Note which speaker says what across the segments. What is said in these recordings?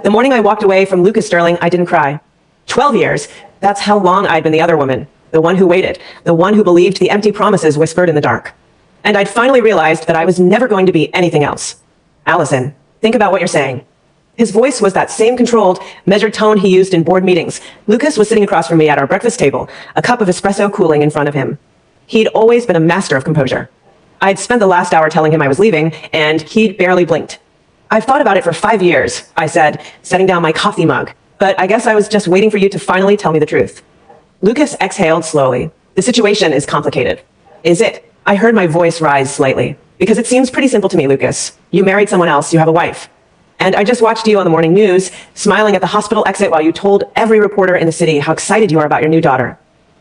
Speaker 1: The morning I walked away from Lucas Sterling, I didn't cry. 12 years. That's how long I'd been the other woman. The one who waited. The one who believed the empty promises whispered in the dark. And I'd finally realized that I was never going to be anything else. Allison, think about what you're saying. His voice was that same controlled, measured tone he used in board meetings. Lucas was sitting across from me at our breakfast table, a cup of espresso cooling in front of him. He'd always been a master of composure. I'd spent the last hour telling him I was leaving, and he'd barely blinked. I've thought about it for 5 years, I said, setting down my coffee mug. But I guess I was just waiting for you to finally tell me the truth. Lucas exhaled slowly. The situation is complicated. Is it? I heard my voice rise slightly. Because it seems pretty simple to me, Lucas. You married someone else, you have a wife. And I just watched you on the morning news, smiling at the hospital exit while you told every reporter in the city how excited you are about your new daughter.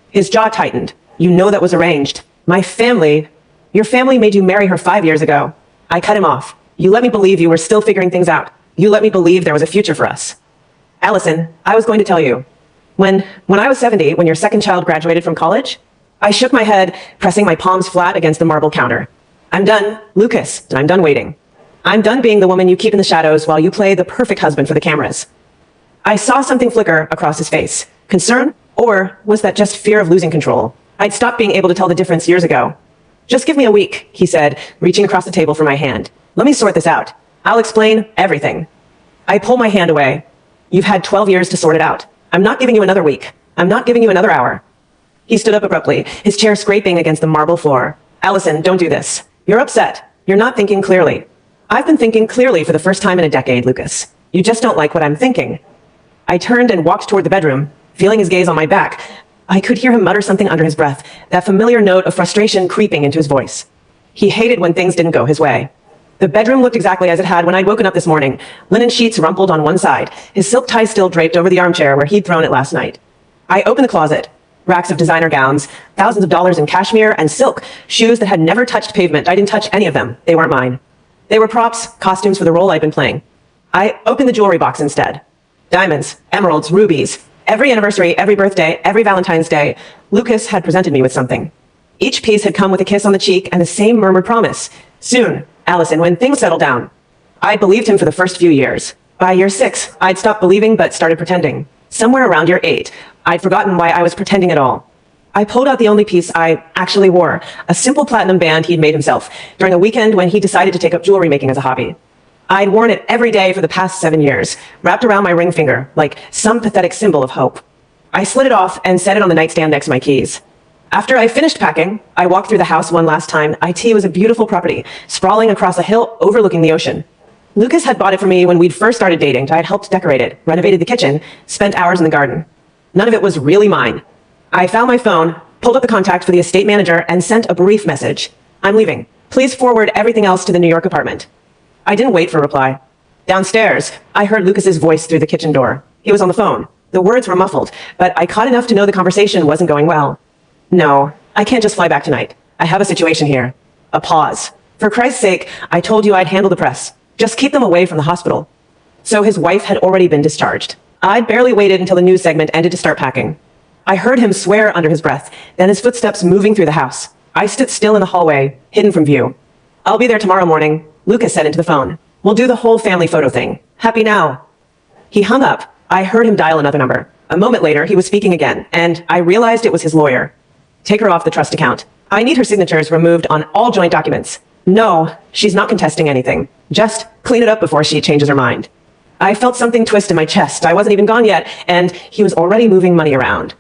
Speaker 1: His jaw tightened. You know that was arranged. Your family made you marry her 5 years ago. I cut him off. You let me believe you were still figuring things out. You let me believe there was a future for us. Allison, I was going to tell you. When I was 70, when your second child graduated from college, I shook my head, pressing my palms flat against the marble counter. I'm done, Lucas, and I'm done waiting. I'm done being the woman you keep in the shadows while you play the perfect husband for the cameras. I saw something flicker across his face. Concern? Or was that just fear of losing control? I'd stopped being able to tell the difference years ago. Just give me a week, he said, reaching across the table for my hand. Let me sort this out. I'll explain everything. I pull my hand away. You've had 12 years to sort it out. I'm not giving you another week. I'm not giving you another hour. He stood up abruptly, his chair scraping against the marble floor. Allison, don't do this. You're upset. You're not thinking clearly. I've been thinking clearly for the first time in a decade, Lucas. You just don't like what I'm thinking. I turned and walked toward the bedroom, feeling his gaze on my back. I could hear him mutter something under his breath, that familiar note of frustration creeping into his voice. He hated when things didn't go his way. The bedroom looked exactly as it had when I'd woken up this morning. Linen sheets rumpled on one side, his silk tie still draped over the armchair where he'd thrown it last night. I opened the closet. Racks of designer gowns, thousands of dollars in cashmere and silk, shoes that had never touched pavement. I didn't touch any of them. They weren't mine. They were props, costumes for the role I'd been playing. I opened the jewelry box instead. Diamonds, emeralds, rubies. Every anniversary, every birthday, every Valentine's Day, Lucas had presented me with something. Each piece had come with a kiss on the cheek and the same murmured promise. Soon, Allison, when things settled down. I believed him for the first few years. By year 6, I'd stopped believing but started pretending. Somewhere around year 8, I'd forgotten why I was pretending at all. I pulled out the only piece I actually wore, a simple platinum band he'd made himself during a weekend when he decided to take up jewelry making as a hobby. I'd worn it every day for the past 7 years, wrapped around my ring finger, like some pathetic symbol of hope. I slid it off and set it on the nightstand next to my keys. After I finished packing, I walked through the house one last time. IT was a beautiful property, sprawling across a hill overlooking the ocean. Lucas had bought it for me when we'd first started dating. I had helped decorate it, renovated the kitchen, spent hours in the garden. None of it was really mine. I found my phone, pulled up the contact for the estate manager, and sent a brief message. I'm leaving. Please forward everything else to the New York apartment. I didn't wait for a reply. Downstairs, I heard Lucas's voice through the kitchen door. He was on the phone. The words were muffled, but I caught enough to know the conversation wasn't going well. No, I can't just fly back tonight. I have a situation here. A pause. For Christ's sake, I told you I'd handle the press. Just keep them away from the hospital. So his wife had already been discharged. I'd barely waited until the news segment ended to start packing. I heard him swear under his breath, then his footsteps moving through the house. I stood still in the hallway, hidden from view. I'll be there tomorrow morning, Lucas said into the phone. We'll do the whole family photo thing. Happy now. He hung up. I heard him dial another number. A moment later, he was speaking again, and I realized it was his lawyer. Take her off the trust account. I need her signatures removed on all joint documents. No, she's not contesting anything. Just clean it up before she changes her mind. I felt something twist in my chest. I wasn't even gone yet, and he was already moving money around.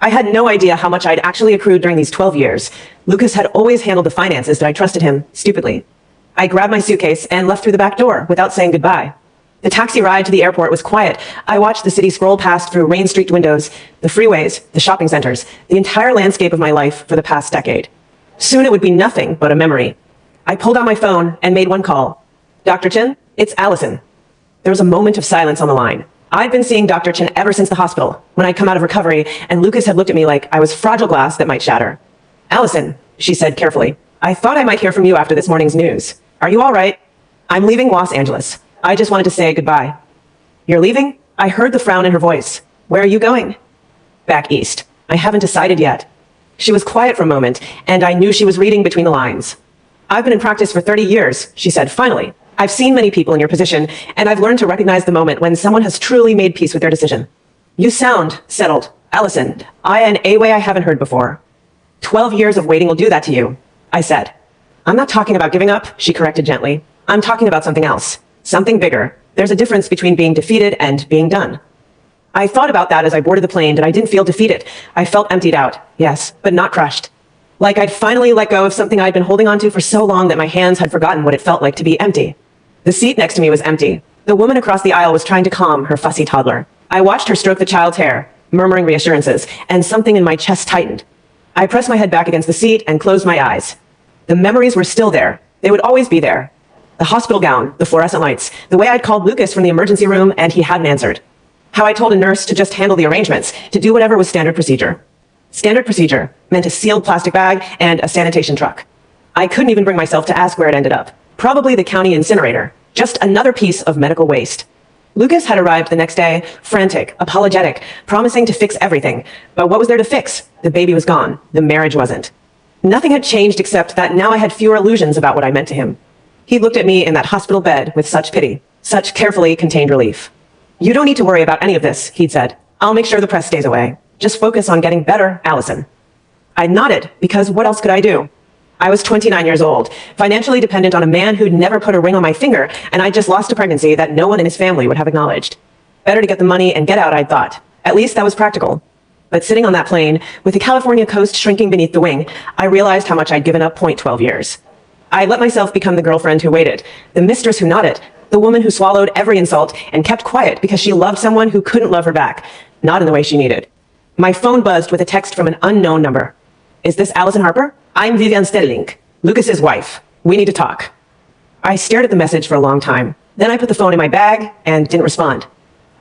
Speaker 1: I had no idea how much I'd actually accrued during these 12 years. Lucas had always handled the finances, but I trusted him, stupidly. I grabbed my suitcase and left through the back door without saying goodbye. The taxi ride to the airport was quiet. I watched the city scroll past through rain-streaked windows, the freeways, the shopping centers, the entire landscape of my life for the past decade. Soon it would be nothing but a memory. I pulled out my phone and made one call. Dr. Chen, it's Allison. There was a moment of silence on the line. I'd been seeing Dr. Chen ever since the hospital, when I'd come out of recovery, and Lucas had looked at me like I was fragile glass that might shatter. Allison, she said carefully, I thought I might hear from you after this morning's news. Are you all right? I'm leaving Los Angeles. I just wanted to say goodbye. You're leaving? I heard the frown in her voice. Where are you going? Back east. I haven't decided yet. She was quiet for a moment, and I knew she was reading between the lines. I've been in practice for 30 years, she said finally. I've seen many people in your position, and I've learned to recognize the moment when someone has truly made peace with their decision. You sound settled. Allison, in a way I haven't heard before. 12 years of waiting will do that to you, I said. I'm not talking about giving up, she corrected gently. I'm talking about something else. Something bigger. There's a difference between being defeated and being done. I thought about that as I boarded the plane, and I didn't feel defeated. I felt emptied out, yes, but not crushed. Like I'd finally let go of something I'd been holding onto for so long that my hands had forgotten what it felt like to be empty. The seat next to me was empty. The woman across the aisle was trying to calm her fussy toddler. I watched her stroke the child's hair, murmuring reassurances, and something in my chest tightened. I pressed my head back against the seat and closed my eyes. The memories were still there. They would always be there. The hospital gown, the fluorescent lights, the way I'd called Lucas from the emergency room and he hadn't answered. How I told a nurse to just handle the arrangements, to do whatever was standard procedure. Standard procedure meant a sealed plastic bag and a sanitation truck. I couldn't even bring myself to ask where it ended up. Probably the county incinerator. Just another piece of medical waste. Lucas had arrived the next day, frantic, apologetic, promising to fix everything. But what was there to fix? The baby was gone. The marriage wasn't. Nothing had changed except that now I had fewer illusions about what I meant to him. He looked at me in that hospital bed with such pity, such carefully contained relief. You don't need to worry about any of this, he'd said. I'll make sure the press stays away. Just focus on getting better, Allison. I nodded, because what else could I do? I was 29 years old, financially dependent on a man who'd never put a ring on my finger, and I'd just lost a pregnancy that no one in his family would have acknowledged. Better to get the money and get out, I'd thought. At least that was practical. But sitting on that plane, with the California coast shrinking beneath the wing, I realized how much I'd given up 12 years. I let myself become the girlfriend who waited, the mistress who nodded, the woman who swallowed every insult and kept quiet because she loved someone who couldn't love her back, not in the way she needed. My phone buzzed with a text from an unknown number. Is this Allison Harper? I'm Vivian Sterling, Lucas's wife. We need to talk. I stared at the message for a long time. Then I put the phone in my bag and didn't respond.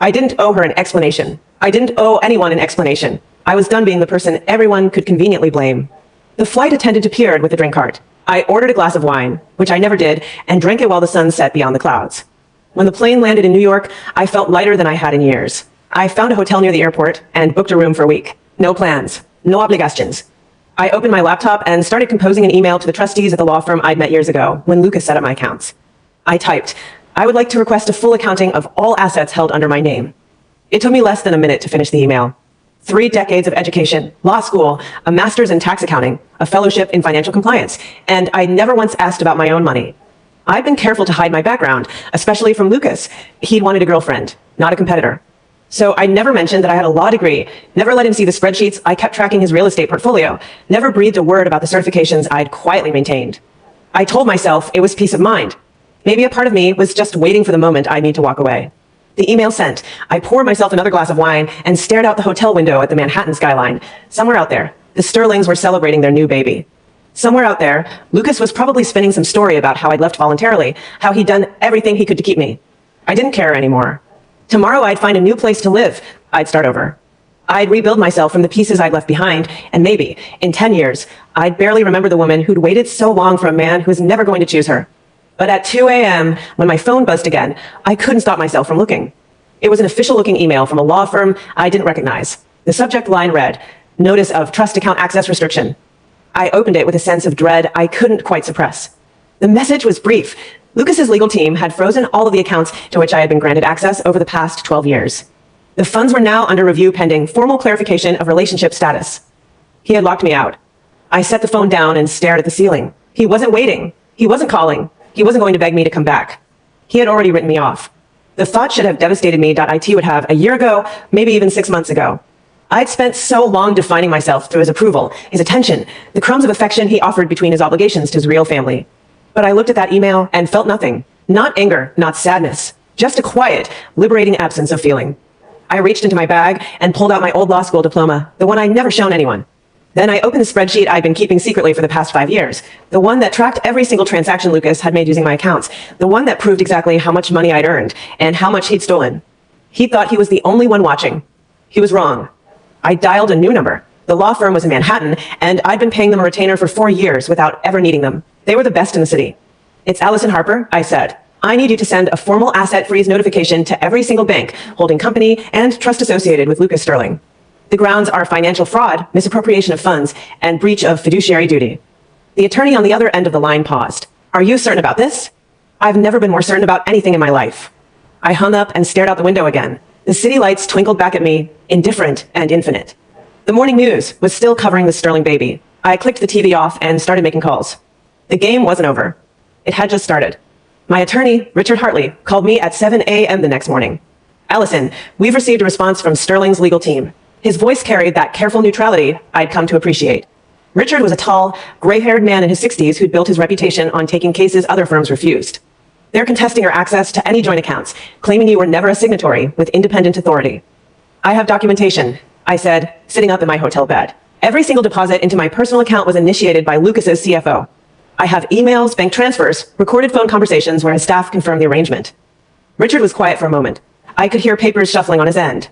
Speaker 1: I didn't owe her an explanation. I didn't owe anyone an explanation. I was done being the person everyone could conveniently blame. The flight attendant appeared with the drink cart. I ordered a glass of wine, which I never did, and drank it while the sun set beyond the clouds. When the plane landed in New York, I felt lighter than I had in years. I found a hotel near the airport and booked a room for a week. No plans. No obligations. I opened my laptop and started composing an email to the trustees at the law firm I'd met years ago when Lucas set up my accounts. I typed, I would like to request a full accounting of all assets held under my name. It took me less than a minute to finish the email. 3 decades of education, law school, a master's in tax accounting, a fellowship in financial compliance, and I never once asked about my own money. I've been careful to hide my background, especially from Lucas. He'd wanted a girlfriend, not a competitor. So I never mentioned that I had a law degree, never let him see the spreadsheets I kept tracking his real estate portfolio, never breathed a word about the certifications I'd quietly maintained. I told myself it was peace of mind. Maybe a part of me was just waiting for the moment I'd need to walk away. The email sent, I poured myself another glass of wine and stared out the hotel window at the Manhattan skyline. Somewhere out there, the Sterlings were celebrating their new baby. Somewhere out there, Lucas was probably spinning some story about how I'd left voluntarily, how he'd done everything he could to keep me. I didn't care anymore. Tomorrow I'd find a new place to live. I'd start over. I'd rebuild myself from the pieces I'd left behind, and maybe, in 10 years, I'd barely remember the woman who'd waited so long for a man who was never going to choose her. But at 2 a.m., when my phone buzzed again, I couldn't stop myself from looking. It was an official-looking email from a law firm I didn't recognize. The subject line read, Notice of Trust Account Access Restriction. I opened it with a sense of dread I couldn't quite suppress. The message was brief. Lucas's legal team had frozen all of the accounts to which I had been granted access over the past 12 years. The funds were now under review pending formal clarification of relationship status. He had locked me out. I set the phone down and stared at the ceiling. He wasn't waiting. He wasn't calling. He wasn't going to beg me to come back. He had already written me off. The thought should have devastated me .it would have a year ago, maybe even 6 months ago. I'd spent so long defining myself through his approval, his attention, the crumbs of affection he offered between his obligations to his real family. But I looked at that email and felt nothing. Not anger, not sadness. Just a quiet, liberating absence of feeling. I reached into my bag and pulled out my old law school diploma, the one I'd never shown anyone. Then I opened the spreadsheet I'd been keeping secretly for the past 5 years, the one that tracked every single transaction Lucas had made using my accounts, the one that proved exactly how much money I'd earned and how much he'd stolen. He thought he was the only one watching. He was wrong. I dialed a new number. The law firm was in Manhattan, and I'd been paying them a retainer for 4 years without ever needing them. They were the best in the city. It's Allison Harper, I said. I need you to send a formal asset freeze notification to every single bank, holding company, and trust associated with Lucas Sterling. The grounds are financial fraud, misappropriation of funds, and breach of fiduciary duty. The attorney on the other end of the line paused. Are you certain about this? I've never been more certain about anything in my life. I hung up and stared out the window again. The city lights twinkled back at me, indifferent and infinite. The morning news was still covering the Sterling baby. I clicked the TV off and started making calls. The game wasn't over. It had just started. My attorney, Richard Hartley, called me at 7 a.m. the next morning. Allison, we've received a response from Sterling's legal team. His voice carried that careful neutrality I'd come to appreciate. Richard was a tall, gray-haired man in his 60s who'd built his reputation on taking cases other firms refused. They're contesting your access to any joint accounts, claiming you were never a signatory with independent authority. I have documentation, I said, sitting up in my hotel bed. Every single deposit into my personal account was initiated by Lucas's CFO. I have emails, bank transfers, recorded phone conversations where his staff confirmed the arrangement. Richard was quiet for a moment. I could hear papers shuffling on his end.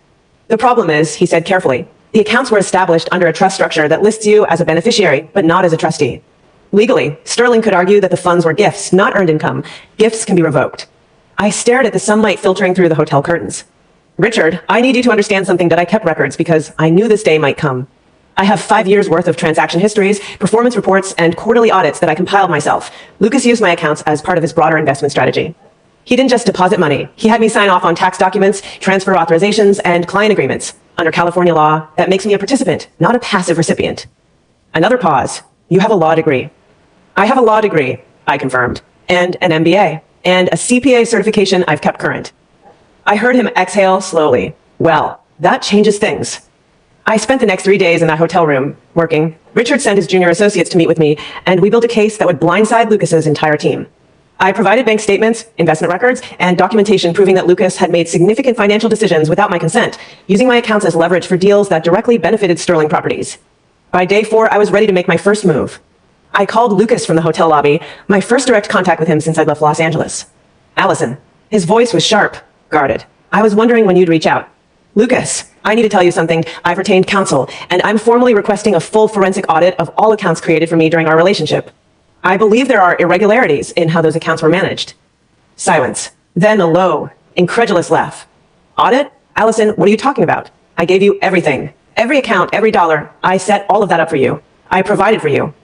Speaker 1: The problem is, he said carefully, the accounts were established under a trust structure that lists you as a beneficiary, but not as a trustee. Legally, Sterling could argue that the funds were gifts, not earned income. Gifts can be revoked. I stared at the sunlight filtering through the hotel curtains. Richard, I need you to understand something that I kept records because I knew this day might come. I have 5 years worth of transaction histories, performance reports, and quarterly audits that I compiled myself. Lucas used my accounts as part of his broader investment strategy. He didn't just deposit money. He had me sign off on tax documents, transfer authorizations, and client agreements. Under California law, that makes me a participant, not a passive recipient. Another pause. You have a law degree. I have a law degree, I confirmed, and an MBA, and a CPA certification I've kept current. I heard him exhale slowly. Well, that changes things. I spent the next 3 days in that hotel room, working. Richard sent his junior associates to meet with me, and we built a case that would blindside Lucas's entire team. I provided bank statements, investment records, and documentation proving that Lucas had made significant financial decisions without my consent, using my accounts as leverage for deals that directly benefited Sterling Properties. By day 4, I was ready to make my first move. I called Lucas from the hotel lobby, my first direct contact with him since I'd left Los Angeles. Allison. His voice was sharp, guarded. I was wondering when you'd reach out. Lucas, I need to tell you something. I've retained counsel, and I'm formally requesting a full forensic audit of all accounts created for me during our relationship. I believe there are irregularities in how those accounts were managed. Silence. Then a low, incredulous laugh. Audit? Allison, what are you talking about? I gave you everything. Every account, every dollar. I set all of that up for you. I provided for you.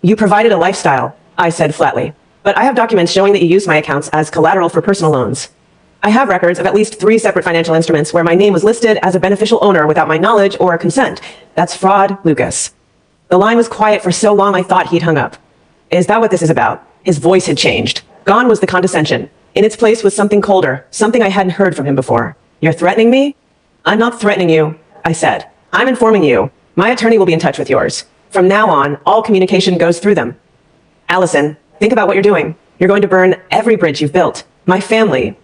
Speaker 1: You provided a lifestyle, I said flatly. But I have documents showing that you used my accounts as collateral for personal loans. I have records of at least 3 separate financial instruments where my name was listed as a beneficial owner without my knowledge or consent. That's fraud, Lucas. The line was quiet for so long I thought he'd hung up. Is that what this is about? His voice had changed. Gone was the condescension. In its place was something colder, something I hadn't heard from him before. You're threatening me? I'm not threatening you, I said. I'm informing you. My attorney will be in touch with yours. From now on, all communication goes through them. Allison, think about what you're doing. You're going to burn every bridge you've built. My family.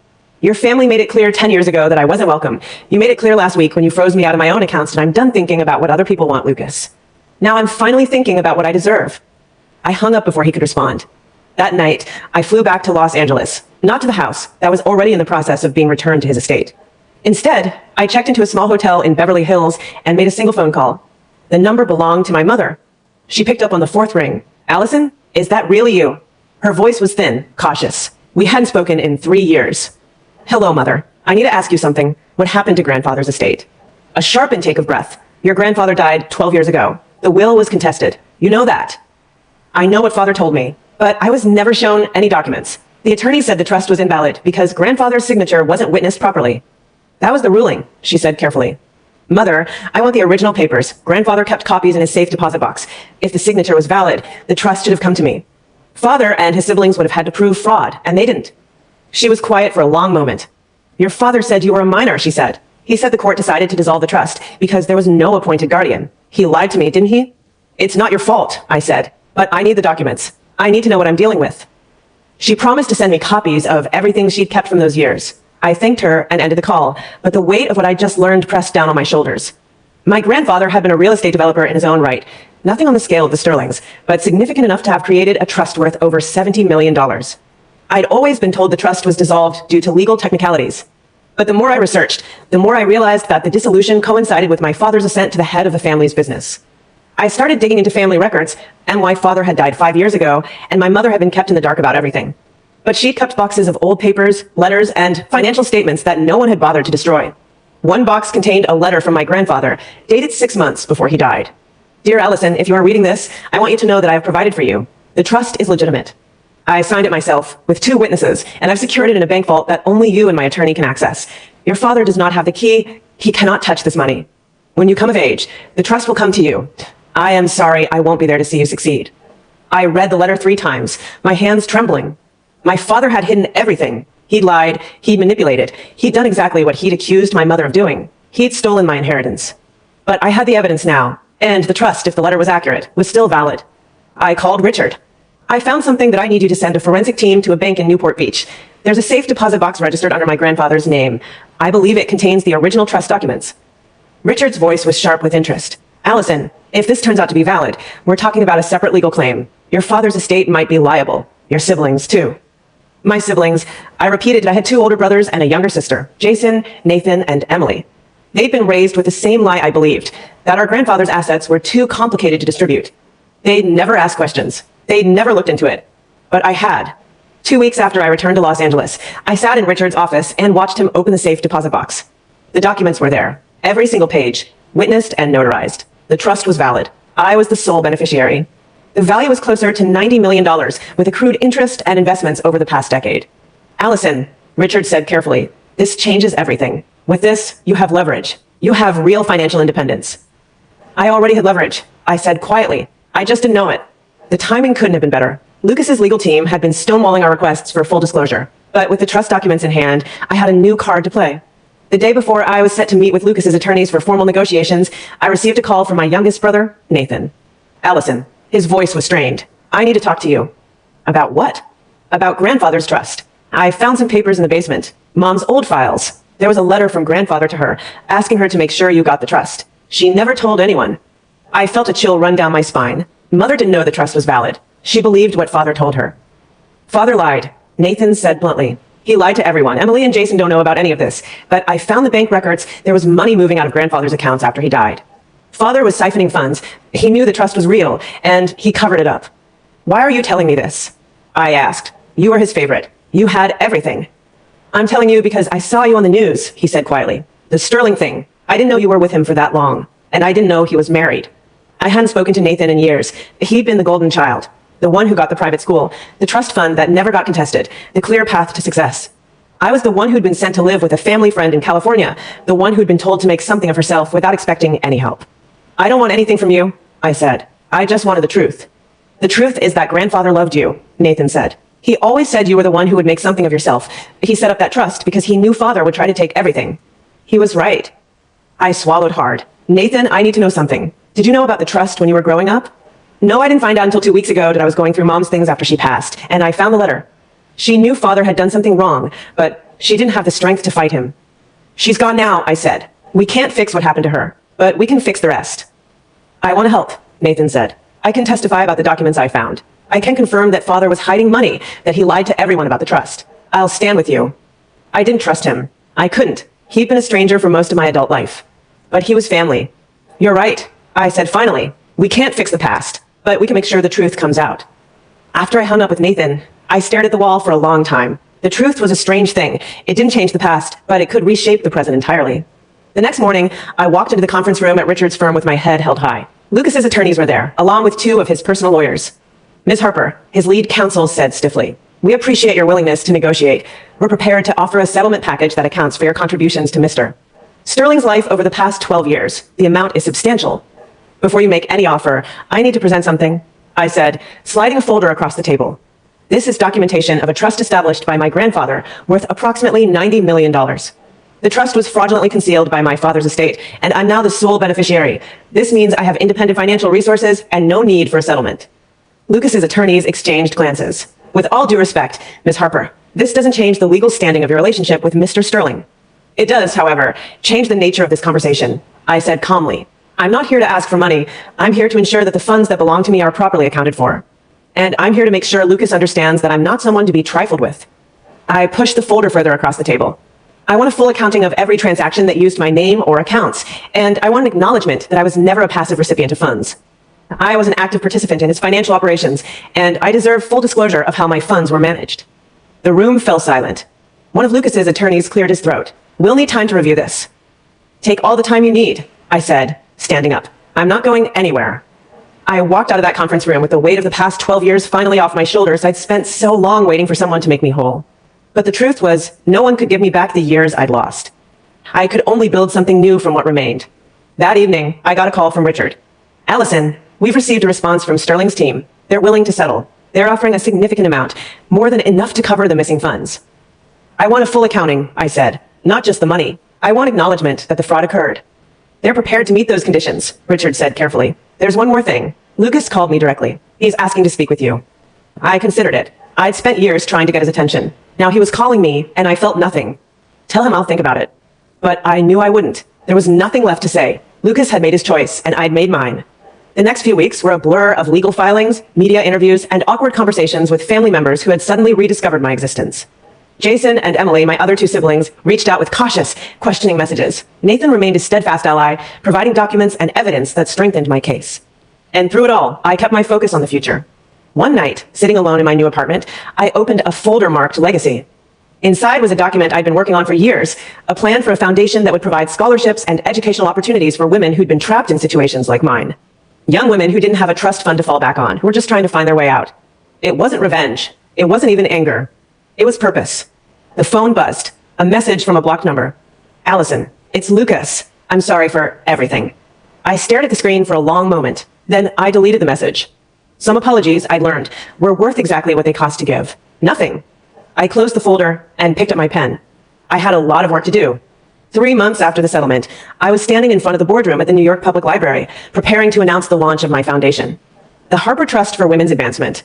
Speaker 1: Your family made it clear 10 years ago that I wasn't welcome. You made it clear last week when you froze me out of my own accounts that I'm done thinking about what other people want, Lucas. Now I'm finally thinking about what I deserve. I hung up before he could respond. That night, I flew back to Los Angeles, not to the house that was already in the process of being returned to his estate. Instead, I checked into a small hotel in Beverly Hills and made a single phone call. The number belonged to my mother. She picked up on the 4th ring. Allison, is that really you? Her voice was thin, cautious. We hadn't spoken in 3 years. Hello, Mother. I need to ask you something. What happened to Grandfather's estate? A sharp intake of breath. Your grandfather died 12 years ago. The will was contested. You know that. I know what Father told me, but I was never shown any documents. The attorney said the trust was invalid because Grandfather's signature wasn't witnessed properly. That was the ruling, she said carefully. Mother, I want the original papers. Grandfather kept copies in his safe deposit box. If the signature was valid, the trust should have come to me. Father and his siblings would have had to prove fraud, and they didn't. She was quiet for a long moment. Your father said you were a minor, she said. He said the court decided to dissolve the trust because there was no appointed guardian. He lied to me, didn't he? It's not your fault, I said, but I need the documents. I need to know what I'm dealing with. She promised to send me copies of everything she'd kept from those years. I thanked her and ended the call, but the weight of what I'd just learned pressed down on my shoulders. My grandfather had been a real estate developer in his own right. Nothing on the scale of the Sterlings, but significant enough to have created a trust worth over $70 million. I'd always been told the trust was dissolved due to legal technicalities. But the more I researched, the more I realized that the dissolution coincided with my father's ascent to the head of the family's business. I started digging into family records and why Father had died 5 years ago, and my mother had been kept in the dark about everything. But she'd kept boxes of old papers, letters, and financial statements that no one had bothered to destroy. One box contained a letter from my grandfather, dated 6 months before he died. Dear Allison, if you are reading this, I want you to know that I have provided for you. The trust is legitimate. I signed it myself, with 2 witnesses, and I've secured it in a bank vault that only you and my attorney can access. Your father does not have the key. He cannot touch this money. When you come of age, the trust will come to you. I am sorry I won't be there to see you succeed. I read the letter 3 times, my hands trembling. My father had hidden everything. He'd lied, he'd manipulated, he'd done exactly what he'd accused my mother of doing. He'd stolen my inheritance. But I had the evidence now, and the trust, if the letter was accurate, was still valid. I called Richard. I found something that I need you to send a forensic team to a bank in Newport Beach. There's a safe deposit box registered under my grandfather's name. I believe it contains the original trust documents. Richard's voice was sharp with interest. Allison, if this turns out to be valid, we're talking about a separate legal claim. Your father's estate might be liable. Your siblings, too. My siblings, I repeated that I had 2 older brothers and a younger sister, Jason, Nathan, and Emily. They'd been raised with the same lie I believed, that our grandfather's assets were too complicated to distribute. They'd never asked questions. They'd never looked into it. But I had. 2 weeks after I returned to Los Angeles, I sat in Richard's office and watched him open the safe deposit box. The documents were there, every single page, witnessed and notarized. The trust was valid. I was the sole beneficiary. The value was closer to $90 million, with accrued interest and investments over the past decade. Allison, Richard said carefully, this changes everything. With this, you have leverage. You have real financial independence. I already had leverage, I said quietly. I just didn't know it. The timing couldn't have been better. Lucas's legal team had been stonewalling our requests for full disclosure. But with the trust documents in hand, I had a new card to play. The day before I was set to meet with Lucas's attorneys for formal negotiations, I received a call from my youngest brother, Nathan. Allison. His voice was strained. I need to talk to you. About what? About grandfather's trust. I found some papers in the basement. Mom's old files. There was a letter from grandfather to her, asking her to make sure you got the trust. She never told anyone. I felt a chill run down my spine. Mother didn't know the trust was valid. She believed what father told her. Father lied, Nathan said bluntly. He lied to everyone. Emily and Jason don't know about any of this, but I found the bank records. There was money moving out of grandfather's accounts after he died. Father was siphoning funds. He knew the trust was real, and he covered it up. Why are you telling me this? I asked. You were his favorite. You had everything. I'm telling you because I saw you on the news, he said quietly. The Sterling thing. I didn't know you were with him for that long, and I didn't know he was married. I hadn't spoken to Nathan in years. He'd been the golden child, the one who got the private school, the trust fund that never got contested, the clear path to success. I was the one who'd been sent to live with a family friend in California, the one who'd been told to make something of herself without expecting any help. I don't want anything from you, I said. I just wanted the truth. The truth is that grandfather loved you, Nathan said. He always said you were the one who would make something of yourself. He set up that trust because he knew father would try to take everything. He was right. I swallowed hard. Nathan, I need to know something. Did you know about the trust when you were growing up? No, I didn't find out until 2 weeks ago that I was going through mom's things after she passed, and I found the letter. She knew father had done something wrong, but she didn't have the strength to fight him. She's gone now, I said. We can't fix what happened to her, but we can fix the rest. I want to help, Nathan said. I can testify about the documents I found. I can confirm that father was hiding money, that he lied to everyone about the trust. I'll stand with you. I didn't trust him. I couldn't. He'd been a stranger for most of my adult life. But he was family. You're right, I said finally. We can't fix the past, but we can make sure the truth comes out. After I hung up with Nathan, I stared at the wall for a long time. The truth was a strange thing. It didn't change the past, but it could reshape the present entirely. The next morning, I walked into the conference room at Richard's firm with my head held high. Lucas's attorneys were there, along with 2 of his personal lawyers. Ms. Harper, his lead counsel, said stiffly, "We appreciate your willingness to negotiate. We're prepared to offer a settlement package that accounts for your contributions to Mr. Sterling's life over the past 12 years. The amount is substantial. Before you make any offer, I need to present something," I said, sliding a folder across the table. "This is documentation of a trust established by my grandfather worth approximately $90 million. The trust was fraudulently concealed by my father's estate, and I'm now the sole beneficiary. This means I have independent financial resources and no need for a settlement." Lucas's attorneys exchanged glances. "With all due respect, Ms. Harper, this doesn't change the legal standing of your relationship with Mr. Sterling." "It does, however, change the nature of this conversation," I said calmly. "I'm not here to ask for money. I'm here to ensure that the funds that belong to me are properly accounted for. And I'm here to make sure Lucas understands that I'm not someone to be trifled with." I pushed the folder further across the table. "I want a full accounting of every transaction that used my name or accounts, and I want an acknowledgement that I was never a passive recipient of funds. I was an active participant in his financial operations, and I deserve full disclosure of how my funds were managed." The room fell silent. One of Lucas's attorneys cleared his throat. "We'll need time to review this." "Take all the time you need," I said, standing up. "I'm not going anywhere." I walked out of that conference room with the weight of the past 12 years finally off my shoulders. I'd spent so long waiting for someone to make me whole. But the truth was, no one could give me back the years I'd lost. I could only build something new from what remained. That evening, I got a call from Richard. "Allison, we've received a response from Sterling's team. They're willing to settle. They're offering a significant amount, more than enough to cover the missing funds." "I want a full accounting," I said. "Not just the money. I want acknowledgement that the fraud occurred." "They're prepared to meet those conditions," Richard said carefully. "There's one more thing. Lucas called me directly. He's asking to speak with you." I considered it. I'd spent years trying to get his attention. Now he was calling me, and I felt nothing. Tell him I'll think about it. But I knew I wouldn't. There was nothing left to say. Lucas had made his choice, and I'd made mine. The next few weeks were a blur of legal filings, media interviews, and awkward conversations with family members who had suddenly rediscovered my existence. Jason and Emily, my other two siblings, reached out with cautious, questioning messages. Nathan remained a steadfast ally, providing documents and evidence that strengthened my case. And through it all, I kept my focus on the future. One night, sitting alone in my new apartment, I opened a folder marked Legacy. Inside was a document I'd been working on for years, a plan for a foundation that would provide scholarships and educational opportunities for women who'd been trapped in situations like mine. Young women who didn't have a trust fund to fall back on, who were just trying to find their way out. It wasn't revenge. It wasn't even anger. It was purpose. The phone buzzed. A message from a blocked number. "Allison, it's Lucas. I'm sorry for everything." I stared at the screen for a long moment. Then I deleted the message. Some apologies, I'd learned, were worth exactly what they cost to give. Nothing. I closed the folder and picked up my pen. I had a lot of work to do. 3 months after the settlement, I was standing in front of the boardroom at the New York Public Library, preparing to announce the launch of my foundation. The Harper Trust for Women's Advancement.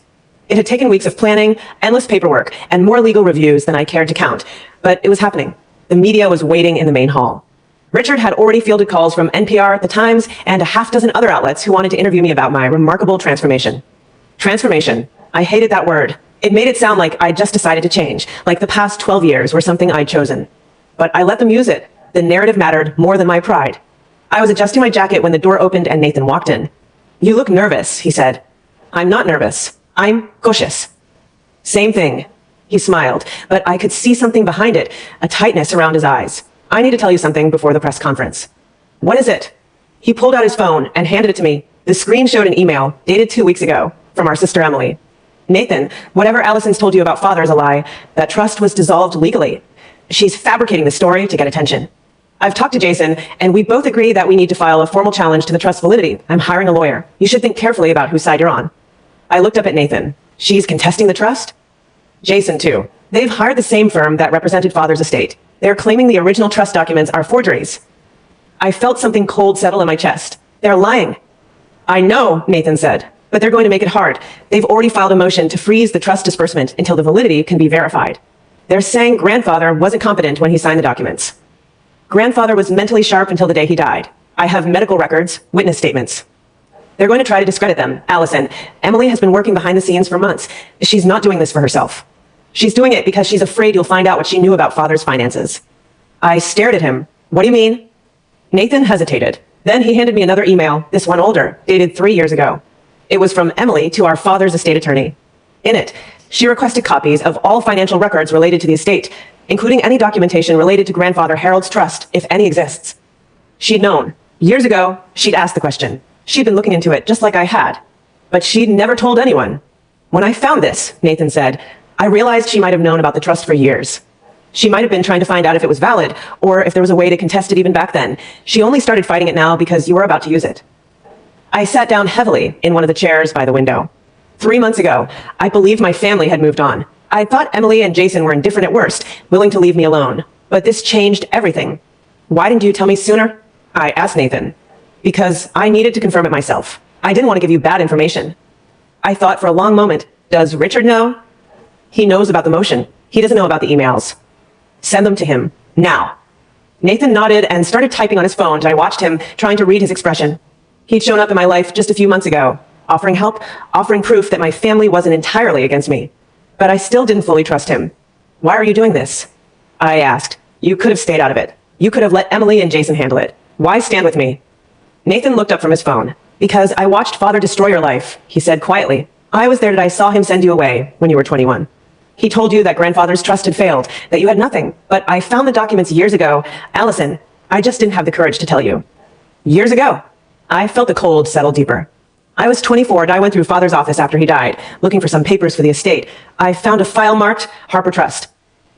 Speaker 1: It had taken weeks of planning, endless paperwork, and more legal reviews than I cared to count, but it was happening. The media was waiting in the main hall. Richard had already fielded calls from NPR, The Times, and a half dozen other outlets who wanted to interview me about my remarkable transformation. Transformation. I hated that word. It made it sound like I'd just decided to change, like the past 12 years were something I'd chosen. But I let them use it. The narrative mattered more than my pride. I was adjusting my jacket when the door opened and Nathan walked in. "You look nervous," he said. "I'm not nervous. I'm cautious." Same thing. He smiled, but I could see something behind it, a tightness around his eyes. "I need to tell you something before the press conference." "What is it?" He pulled out his phone and handed it to me. The screen showed an email, dated 2 weeks ago, from our sister Emily. "Nathan, whatever Allison's told you about Father is a lie. That trust was dissolved legally. She's fabricating the story to get attention. I've talked to Jason, and we both agree that we need to file a formal challenge to the trust's validity. I'm hiring a lawyer. You should think carefully about whose side you're on." I looked up at Nathan. "She's contesting the trust?" "Jason, too. They've hired the same firm that represented Father's estate. They're claiming the original trust documents are forgeries." I felt something cold settle in my chest. "They're lying." "I know," Nathan said, "but they're going to make it hard. They've already filed a motion to freeze the trust disbursement until the validity can be verified. They're saying grandfather wasn't competent when he signed the documents. Grandfather was mentally sharp until the day he died. I have medical records, witness statements. They're going to try to discredit them. Allison, Emily has been working behind the scenes for months. She's not doing this for herself. She's doing it because she's afraid you'll find out what she knew about Father's finances." I stared at him. "What do you mean?" Nathan hesitated. Then he handed me another email, this one older, dated 3 years ago. It was from Emily to our father's estate attorney. In it, she requested copies of all financial records related to the estate, including any documentation related to grandfather Harold's trust, if any exists. She'd known. Years ago, she'd asked the question. She'd been looking into it just like I had. But she'd never told anyone. "When I found this," Nathan said, "I realized she might have known about the trust for years. She might have been trying to find out if it was valid, or if there was a way to contest it even back then. She only started fighting it now because you were about to use it." I sat down heavily in one of the chairs by the window. 3 months ago, I believed my family had moved on. I thought Emily and Jason were indifferent at worst, willing to leave me alone. But this changed everything. "Why didn't you tell me sooner?" I asked Nathan. "Because I needed to confirm it myself. I didn't want to give you bad information." I thought for a long moment, does Richard know? He knows about the motion. He doesn't know about the emails. Send them to him. Now. Nathan nodded and started typing on his phone, and I watched him, trying to read his expression. He'd shown up in my life just a few months ago, offering help, offering proof that my family wasn't entirely against me. But I still didn't fully trust him. "Why are you doing this?" I asked. "You could have stayed out of it. You could have let Emily and Jason handle it. Why stand with me?" Nathan looked up from his phone. "Because I watched Father destroy your life," he said quietly. "I was there and I saw him send you away when you were 21. He told you that grandfather's trust had failed, that you had nothing. But I found the documents years ago. Allison, I just didn't have the courage to tell you." Years ago. I felt the cold settle deeper. I was 24 and I went through Father's office after he died, looking for some papers for the estate. I found a file marked Harper Trust.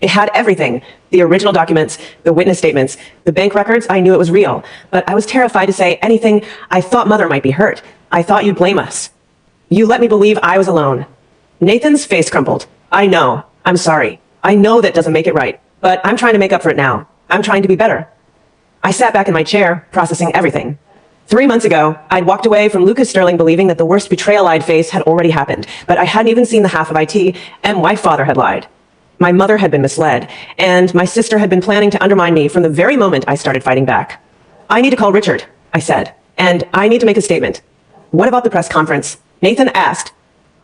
Speaker 1: It had everything, the original documents, the witness statements, the bank records. I knew it was real, but I was terrified to say anything. I thought Mother might be hurt. I thought you'd blame us. You let me believe I was alone. Nathan's face crumpled. I know. I'm sorry. I know that doesn't make it right, but I'm trying to make up for it now. I'm trying to be better. I sat back in my chair, processing everything. 3 months ago, I'd walked away from Lucas Sterling believing that the worst betrayal I'd face had already happened, but I hadn't even seen the half of IT, and my father had lied. My mother had been misled, and my sister had been planning to undermine me from the very moment I started fighting back. I need to call Richard, I said, and I need to make a statement. What about the press conference? Nathan asked.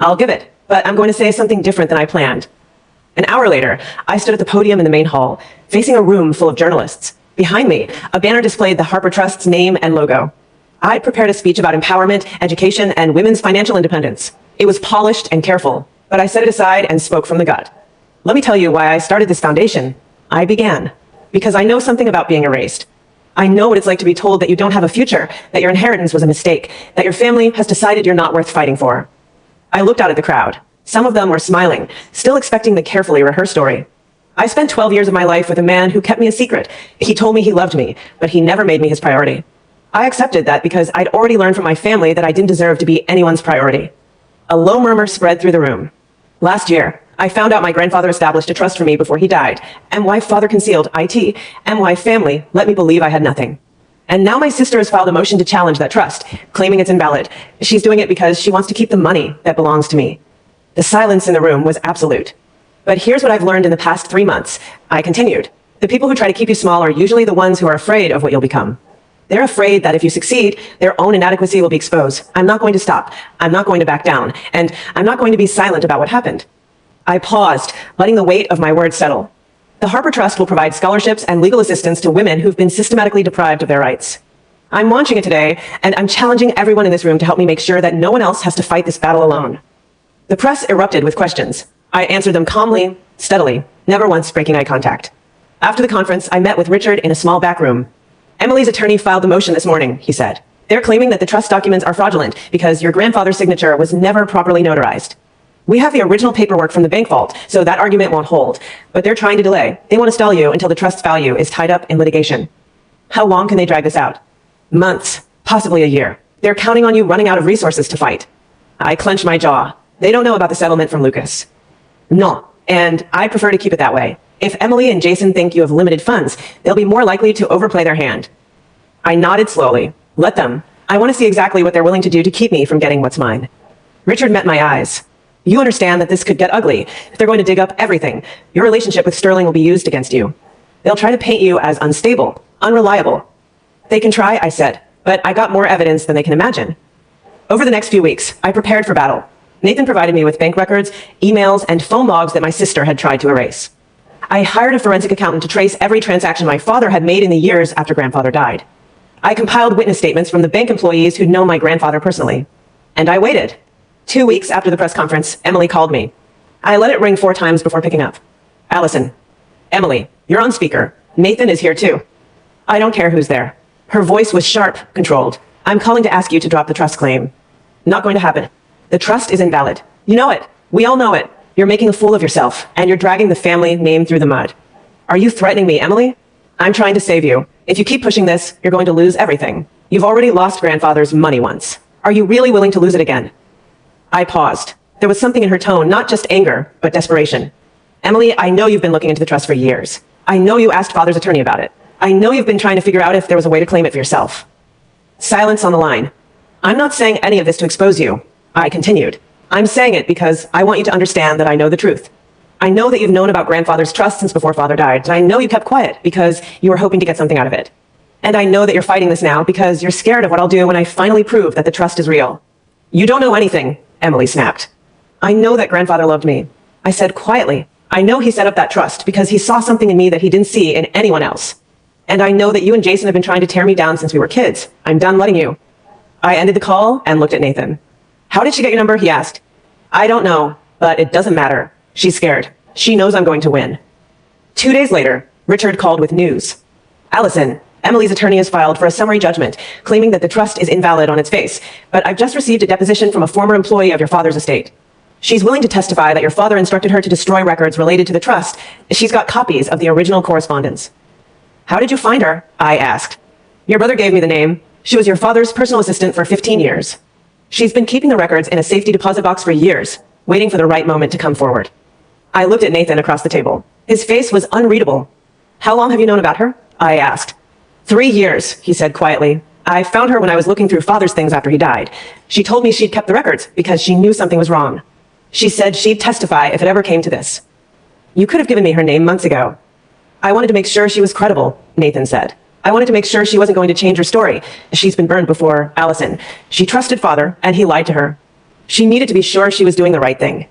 Speaker 1: I'll give it, but I'm going to say something different than I planned. An hour later, I stood at the podium in the main hall, facing a room full of journalists. Behind me, a banner displayed the Harper Trust's name and logo. I'd prepared a speech about empowerment, education, and women's financial independence. It was polished and careful, but I set it aside and spoke from the gut. Let me tell you why I started this foundation. I began because I know something about being erased. I know what it's like to be told that you don't have a future, that your inheritance was a mistake, that your family has decided you're not worth fighting for. I looked out at the crowd. Some of them were smiling, still expecting the carefully rehearsed story. I spent 12 years of my life with a man who kept me a secret. He told me he loved me, but he never made me his priority. I accepted that because I'd already learned from my family that I didn't deserve to be anyone's priority. A low murmur spread through the room. Last year, I found out my grandfather established a trust for me before he died, and why father concealed IT, and why family let me believe I had nothing. And now my sister has filed a motion to challenge that trust, claiming it's invalid. She's doing it because she wants to keep the money that belongs to me. The silence in the room was absolute. But here's what I've learned in the past 3 months. I continued. The people who try to keep you small are usually the ones who are afraid of what you'll become. They're afraid that if you succeed, their own inadequacy will be exposed. I'm not going to stop. I'm not going to back down. And I'm not going to be silent about what happened. I paused, letting the weight of my words settle. The Harper Trust will provide scholarships and legal assistance to women who've been systematically deprived of their rights. I'm launching it today, and I'm challenging everyone in this room to help me make sure that no one else has to fight this battle alone. The press erupted with questions. I answered them calmly, steadily, never once breaking eye contact. After the conference, I met with Richard in a small back room. Emily's attorney filed the motion this morning, he said. They're claiming that the trust documents are fraudulent because your grandfather's signature was never properly notarized. We have the original paperwork from the bank vault, so that argument won't hold. But they're trying to delay. They want to stall you until the trust's value is tied up in litigation. How long can they drag this out? Months, possibly a year. They're counting on you running out of resources to fight. I clenched my jaw. They don't know about the settlement from Lucas. No, and I prefer to keep it that way. If Emily and Jason think you have limited funds, they'll be more likely to overplay their hand. I nodded slowly. Let them. I want to see exactly what they're willing to do to keep me from getting what's mine. Richard met my eyes. You understand that this could get ugly. If they're going to dig up everything, your relationship with Sterling will be used against you. They'll try to paint you as unstable, unreliable. They can try, I said, but I got more evidence than they can imagine. Over the next few weeks, I prepared for battle. Nathan provided me with bank records, emails, and phone logs that my sister had tried to erase. I hired a forensic accountant to trace every transaction my father had made in the years after grandfather died. I compiled witness statements from the bank employees who'd known my grandfather personally. And I waited. 2 weeks after the press conference, Emily called me. I let it ring 4 times before picking up. Allison. Emily, you're on speaker. Nathan is here too. I don't care who's there. Her voice was sharp, controlled. I'm calling to ask you to drop the trust claim. Not going to happen. The trust is invalid. You know it. We all know it. You're making a fool of yourself, and you're dragging the family name through the mud. Are you threatening me, Emily? I'm trying to save you. If you keep pushing this, you're going to lose everything. You've already lost grandfather's money once. Are you really willing to lose it again? I paused. There was something in her tone, not just anger, but desperation. Emily, I know you've been looking into the trust for years. I know you asked father's attorney about it. I know you've been trying to figure out if there was a way to claim it for yourself. Silence on the line. I'm not saying any of this to expose you. I continued. I'm saying it because I want you to understand that I know the truth. I know that you've known about grandfather's trust since before father died, and I know you kept quiet because you were hoping to get something out of it. And I know that you're fighting this now because you're scared of what I'll do when I finally prove that the trust is real. You don't know anything, Emily snapped. I know that grandfather loved me. I said quietly. I know he set up that trust because he saw something in me that he didn't see in anyone else. And I know that you and Jason have been trying to tear me down since we were kids. I'm done letting you. I ended the call and looked at Nathan. How did she get your number? He asked. I don't know, but it doesn't matter. She's scared. She knows I'm going to win. 2 days later, Richard called with news. Allison, Emily's attorney has filed for a summary judgment, claiming that the trust is invalid on its face, but I've just received a deposition from a former employee of your father's estate. She's willing to testify that your father instructed her to destroy records related to the trust. She's got copies of the original correspondence. How did you find her? I asked. Your brother gave me the name. She was your father's personal assistant for 15 years. She's been keeping the records in a safety deposit box for years, waiting for the right moment to come forward. I looked at Nathan across the table. His face was unreadable. How long have you known about her? I asked. 3 years, he said quietly. I found her when I was looking through father's things after he died. She told me she'd kept the records because she knew something was wrong. She said she'd testify if it ever came to this. You could have given me her name months ago. I wanted to make sure she was credible, Nathan said. I wanted to make sure she wasn't going to change her story. She's been burned before, Allison. She trusted father, and he lied to her. She needed to be sure she was doing the right thing.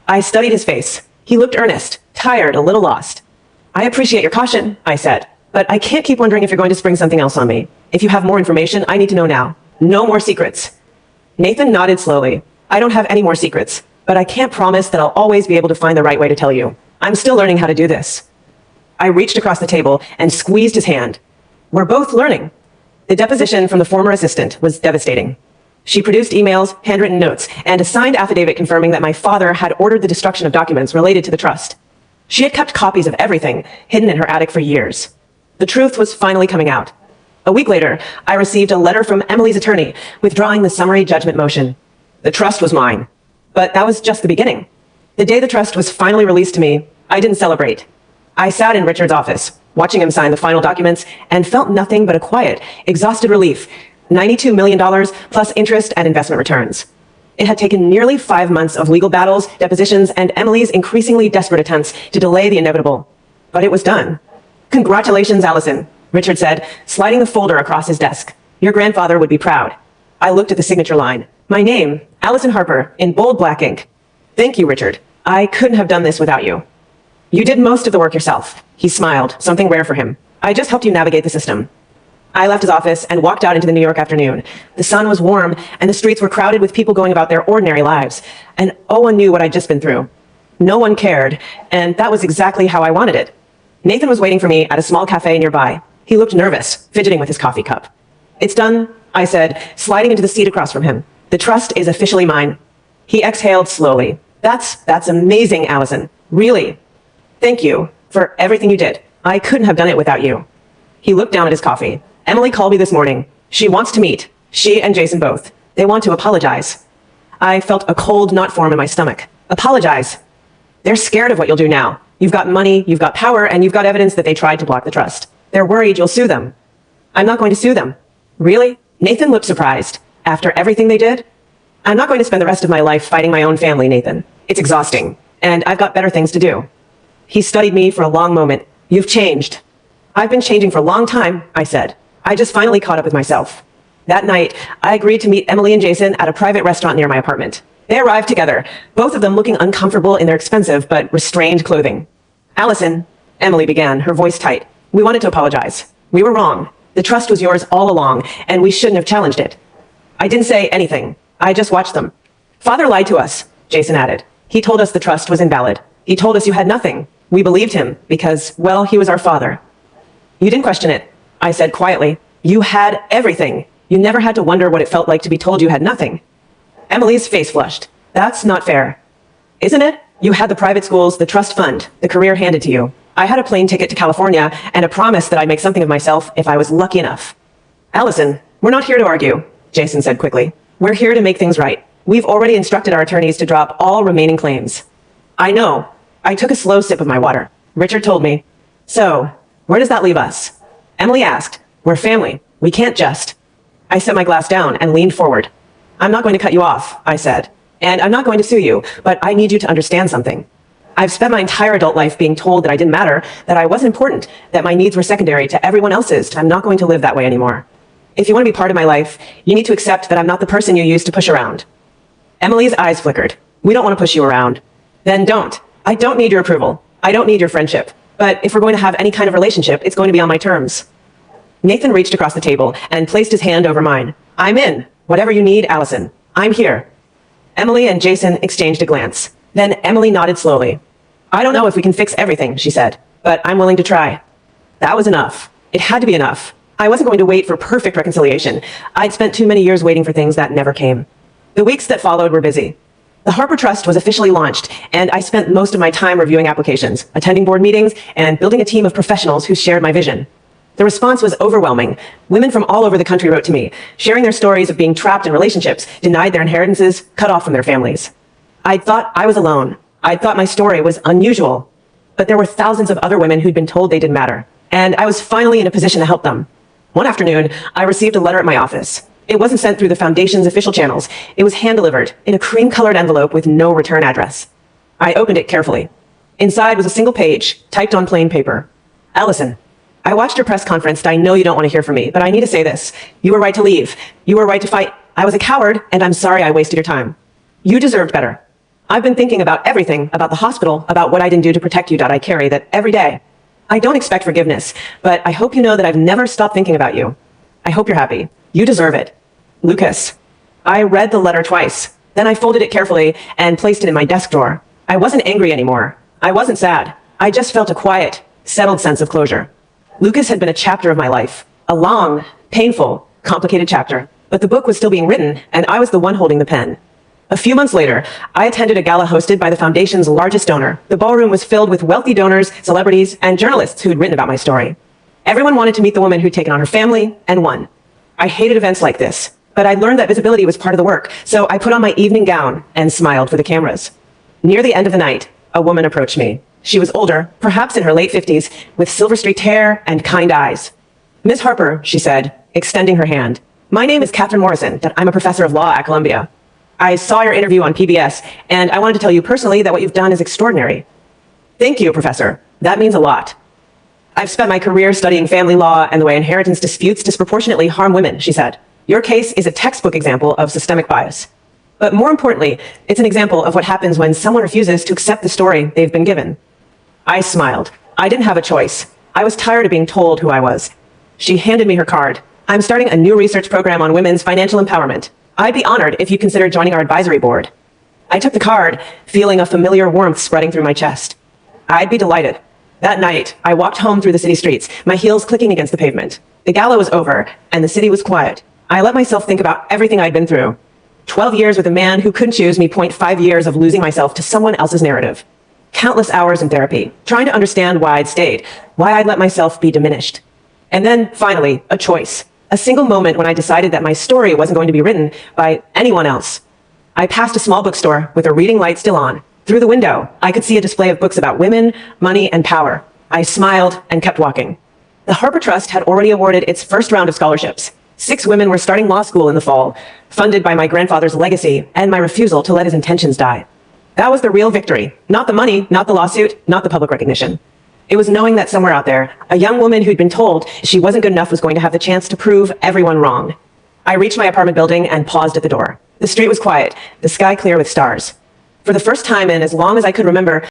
Speaker 1: I studied his face. He looked earnest, tired, a little lost. I appreciate your caution, I said, but I can't keep wondering if you're going to spring something else on me. If you have more information, I need to know now. No more secrets. Nathan nodded slowly. I don't have any more secrets, but I can't promise that I'll always be able to find the right way to tell you. I'm still learning how to do this. I reached across the table and squeezed his hand. We're both learning. The deposition from the former assistant was devastating. She produced emails, handwritten notes, and a signed affidavit confirming that my father had ordered the destruction of documents related to the trust. She had kept copies of everything hidden in her attic for years. The truth was finally coming out. A week later, I received a letter from Emily's attorney withdrawing the summary judgment motion. The trust was mine. But that was just the beginning. The day the trust was finally released to me, I didn't celebrate. I sat in Richard's office, watching him sign the final documents, and felt nothing but a quiet, exhausted relief. $92 million plus interest and investment returns. It had taken nearly 5 months of legal battles, depositions, and Emily's increasingly desperate attempts to delay the inevitable. But it was done. Congratulations, Allison, Richard said, sliding the folder across his desk. Your grandfather would be proud. I looked at the signature line. My name, Allison Harper, in bold black ink. Thank you, Richard. I couldn't have done this without you. You did most of the work yourself. He smiled, something rare for him. I just helped you navigate the system. I left his office and walked out into the New York afternoon. The sun was warm, and the streets were crowded with people going about their ordinary lives. And no one knew what I'd just been through. No one cared, and that was exactly how I wanted it. Nathan was waiting for me at a small cafe nearby. He looked nervous, fidgeting with his coffee cup. It's done, I said, sliding into the seat across from him. The trust is officially mine. He exhaled slowly. That's amazing, Allison. Really. Thank you for everything you did. I couldn't have done it without you. He looked down at his coffee. Emily called me this morning. She wants to meet. She and Jason both. They want to apologize. I felt a cold knot form in my stomach. Apologize. They're scared of what you'll do now. You've got money, you've got power, and you've got evidence that they tried to block the trust. They're worried you'll sue them. I'm not going to sue them. Really? Nathan looked surprised. After everything they did? I'm not going to spend the rest of my life fighting my own family, Nathan. It's exhausting, and I've got better things to do. He studied me for a long moment. You've changed. I've been changing for a long time, I said. I just finally caught up with myself. That night, I agreed to meet Emily and Jason at a private restaurant near my apartment. They arrived together, both of them looking uncomfortable in their expensive but restrained clothing. Allison, Emily began, her voice tight. We wanted to apologize. We were wrong. The trust was yours all along, and we shouldn't have challenged it. I didn't say anything. I just watched them. Father lied to us, Jason added. He told us the trust was invalid. He told us you had nothing. We believed him because, well, he was our father. You didn't question it, I said quietly. You had everything. You never had to wonder what it felt like to be told you had nothing. Emily's face flushed. That's not fair. Isn't it? You had the private schools, the trust fund, the career handed to you. I had a plane ticket to California and a promise that I'd make something of myself if I was lucky enough. Allison, we're not here to argue, Jason said quickly. We're here to make things right. We've already instructed our attorneys to drop all remaining claims. I know. I took a slow sip of my water. Richard told me. So, where does that leave us? Emily asked. We're family. We can't just. I set my glass down and leaned forward. I'm not going to cut you off, I said. And I'm not going to sue you, but I need you to understand something. I've spent my entire adult life being told that I didn't matter, that I wasn't important, that my needs were secondary to everyone else's. I'm not going to live that way anymore. If you want to be part of my life, you need to accept that I'm not the person you used to push around. Emily's eyes flickered. We don't want to push you around. Then don't. I don't need your approval. I don't need your friendship. But if we're going to have any kind of relationship, it's going to be on my terms. Nathan reached across the table and placed his hand over mine. I'm in. Whatever you need, Allison. I'm here. Emily and Jason exchanged a glance. Then Emily nodded slowly. I don't know if we can fix everything, she said, but I'm willing to try. That was enough. It had to be enough. I wasn't going to wait for perfect reconciliation. I'd spent too many years waiting for things that never came. The weeks that followed were busy. The Harper Trust was officially launched, and I spent most of my time reviewing applications, attending board meetings, and building a team of professionals who shared my vision. The response was overwhelming. Women from all over the country wrote to me, sharing their stories of being trapped in relationships, denied their inheritances, cut off from their families. I thought I was alone. I thought my story was unusual. But there were thousands of other women who'd been told they didn't matter, and I was finally in a position to help them. One afternoon, I received a letter at my office. It wasn't sent through the Foundation's official channels. It was hand-delivered in a cream-colored envelope with no return address. I opened it carefully. Inside was a single page, typed on plain paper. Allison, I watched your press conference, and I know you don't want to hear from me, but I need to say this. You were right to leave. You were right to fight. I was a coward, and I'm sorry I wasted your time. You deserved better. I've been thinking about everything, about the hospital, about what I didn't do to protect you. I carry that every day. I don't expect forgiveness, but I hope you know that I've never stopped thinking about you. I hope you're happy. You deserve it. Lucas. I read the letter twice. Then I folded it carefully and placed it in my desk drawer. I wasn't angry anymore. I wasn't sad. I just felt a quiet, settled sense of closure. Lucas had been a chapter of my life. A long, painful, complicated chapter. But the book was still being written, and I was the one holding the pen. A few months later, I attended a gala hosted by the Foundation's largest donor. The ballroom was filled with wealthy donors, celebrities, and journalists who had written about my story. Everyone wanted to meet the woman who'd taken on her family and won. I hated events like this, but I learned that visibility was part of the work, so I put on my evening gown and smiled for the cameras. Near the end of the night, a woman approached me. She was older, perhaps in her late 50s, with silver-streaked hair and kind eyes. Ms. Harper, she said, extending her hand. My name is Catherine Morrison. I'm a professor of law at Columbia. I saw your interview on PBS, and I wanted to tell you personally that what you've done is extraordinary. Thank you, Professor. That means a lot. I've spent my career studying family law and the way inheritance disputes disproportionately harm women, she said. Your case is a textbook example of systemic bias. But more importantly, it's an example of what happens when someone refuses to accept the story they've been given. I smiled. I didn't have a choice. I was tired of being told who I was. She handed me her card. I'm starting a new research program on women's financial empowerment. I'd be honored if you consider joining our advisory board. I took the card, feeling a familiar warmth spreading through my chest. I'd be delighted. That night, I walked home through the city streets, my heels clicking against the pavement. The gala was over, and the city was quiet. I let myself think about everything I'd been through. 12 years with a man who couldn't choose me, 0.5 years of losing myself to someone else's narrative. Countless hours in therapy, trying to understand why I'd stayed, why I'd let myself be diminished. And then, finally, a choice. A single moment when I decided that my story wasn't going to be written by anyone else. I passed a small bookstore with a reading light still on. Through the window, I could see a display of books about women, money, and power. I smiled and kept walking. The Harper Trust had already awarded its first round of scholarships. 6 women were starting law school in the fall, funded by my grandfather's legacy and my refusal to let his intentions die. That was the real victory. Not the money, not the lawsuit, not the public recognition. It was knowing that somewhere out there, a young woman who'd been told she wasn't good enough was going to have the chance to prove everyone wrong. I reached my apartment building and paused at the door. The street was quiet, the sky clear with stars. For the first time in as long as I could remember,